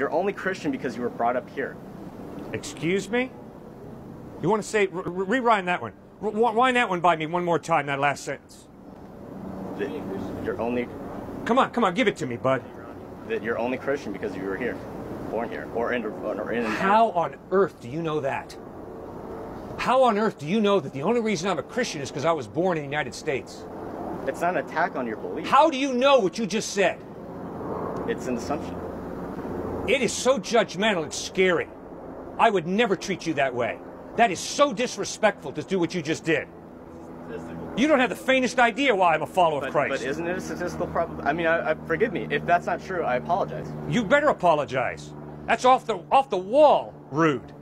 You're only Christian because you were brought up here. Excuse me? You want to say, rewind that one. Wind that one by me one more time, that last sentence. That you're only... Come on, give it to me, bud. That you're only Christian because you were here, born here, or in... How on earth do you know that? How on earth do you know that the only reason I'm a Christian is because I was born in the United States? It's not an attack on your belief. How do you know what you just said? It's an assumption. It is so judgmental, it's scary. I would never treat you that way. That is so disrespectful to do what you just did. You don't have the faintest idea why I'm a follower of Christ. But isn't it a statistical problem? I mean, forgive me. If that's not true, I apologize. You better apologize. That's off the wall rude.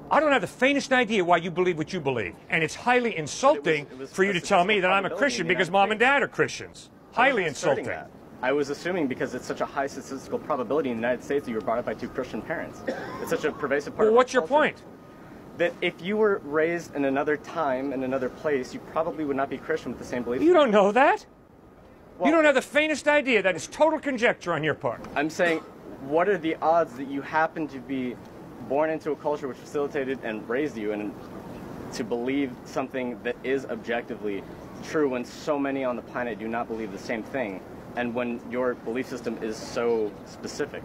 I don't have the faintest idea why you believe what you believe. And it's highly insulting for you to tell me that I'm a Christian because mom and dad are Christians. Highly insulting. I was assuming because it's such a high statistical probability in the United States that you were brought up by two Christian parents. It's such a pervasive part of our what's your culture. point? That if you were raised in another time, in another place, you probably would not be Christian with the same beliefs. You don't know that. Well, you don't have the faintest idea. That is total conjecture on your part. I'm saying, what are the odds that you happen to be born into a culture which facilitated and raised you and to believe something that is objectively true when so many on the planet do not believe the same thing, and when your belief system is so specific?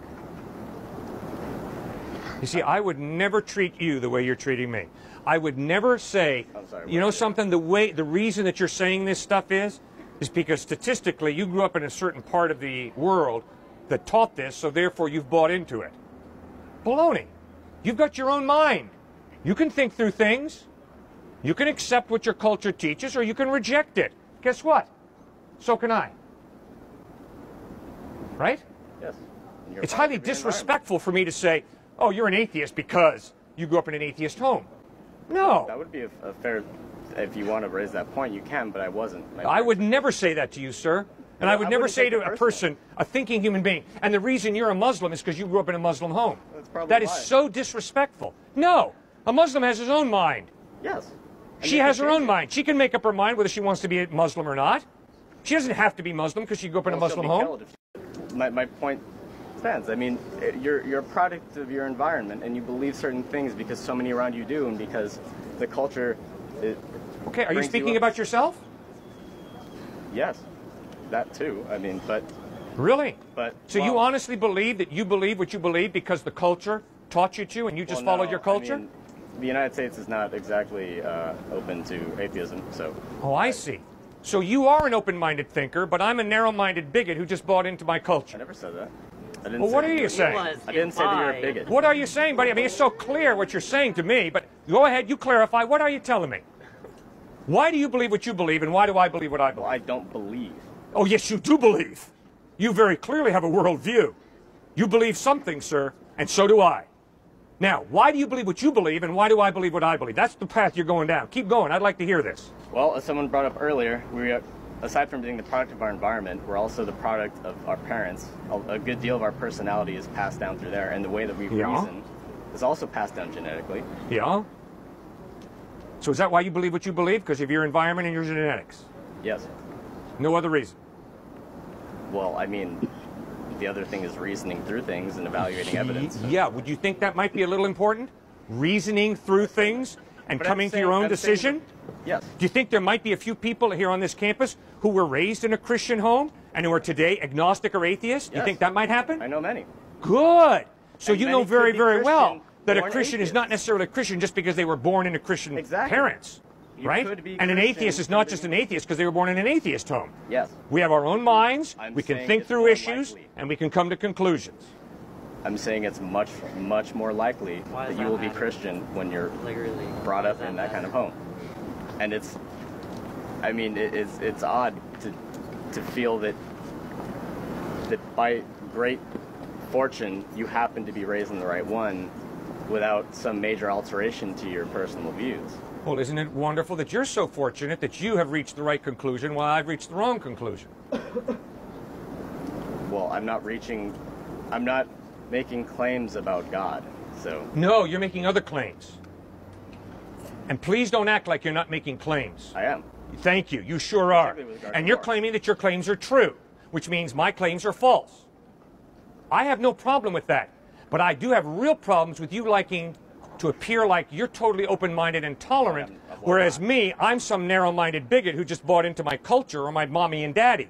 You see, I would never treat you the way you're treating me. I would never say, you know something, the reason that you're saying this stuff is because statistically you grew up in a certain part of the world that taught this, so therefore you've bought into it. Baloney. You've got your own mind. You can think through things. You can accept what your culture teaches, or you can reject it. Guess what? So can I. Right? Yes. It's highly disrespectful for me to say, oh, you're an atheist because you grew up in an atheist home. No. That would be a fair, if you want to raise that point, you can, but I wasn't. I would never say that to you, sir. And I would never say to a person, a thinking human being, and the reason you're a Muslim is because you grew up in a Muslim home. That is so disrespectful. No. A Muslim has his own mind. Yes. She has her own mind. She can make up her mind whether she wants to be a Muslim or not. She doesn't have to be Muslim because she grew up in a Muslim home. My point stands. I mean, you're a product of your environment, and you believe certain things because so many around you do, and because the culture... Okay, are you speaking about yourself? Yes, that too. I mean, but... Really? But so you honestly believe that you believe what you believe because the culture taught you to, and you just followed your culture? I mean, the United States is not exactly open to atheism, so... Oh, I see. So you are an open-minded thinker, but I'm a narrow-minded bigot who just bought into my culture. I never said that. Well, what are you saying? I didn't say that you're a bigot. What are you saying, buddy? I mean, it's so clear what you're saying to me, but go ahead, you clarify. What are you telling me? Why do you believe what you believe, and why do I believe what I believe? Well, I don't believe. Oh, yes, you do believe. You very clearly have a worldview. You believe something, sir, and so do I. Now, why do you believe what you believe, and why do I believe what I believe? That's the path you're going down. Keep going. I'd like to hear this. Well, as someone brought up earlier, aside from being the product of our environment, we're also the product of our parents. A good deal of our personality is passed down through there, and the way that we reason is also passed down genetically. Yeah. So is that why you believe what you believe? Because of your environment and your genetics? Yes. No other reason? Well, I mean, the other thing is reasoning through things and evaluating evidence. Yeah, would you think that might be a little important? Reasoning through things and coming to your own decision? Yes. Do you think there might be a few people here on this campus who were raised in a Christian home and who are today agnostic or atheist? Do you think that might happen? I know many. Good. So you know very, very well that a born Christian is atheist. not necessarily a Christian just because they were born into Christian parents. You right? could be And an Christian, atheist is not just an atheist because they were born in an atheist home. Yes. We have our own minds, we can saying think it's through more issues, likely. and we can come to conclusions. I'm saying it's much, much more likely that you will be Christian when you're brought up in that kind of home. And it's, I mean, it's odd to feel that by great fortune you happen to be raised in the right one without some major alteration to your personal views. Well, isn't it wonderful that you're so fortunate that you have reached the right conclusion while I've reached the wrong conclusion? Well, I'm not making claims about God, so... No, you're making other claims. And please don't act like you're not making claims. I am. Thank you. You sure are. And you're claiming that your claims are true, which means my claims are false. I have no problem with that. But I do have real problems with you liking to appear like you're totally open-minded and tolerant, whereas me, I'm some narrow-minded bigot who just bought into my culture or my mommy and daddy.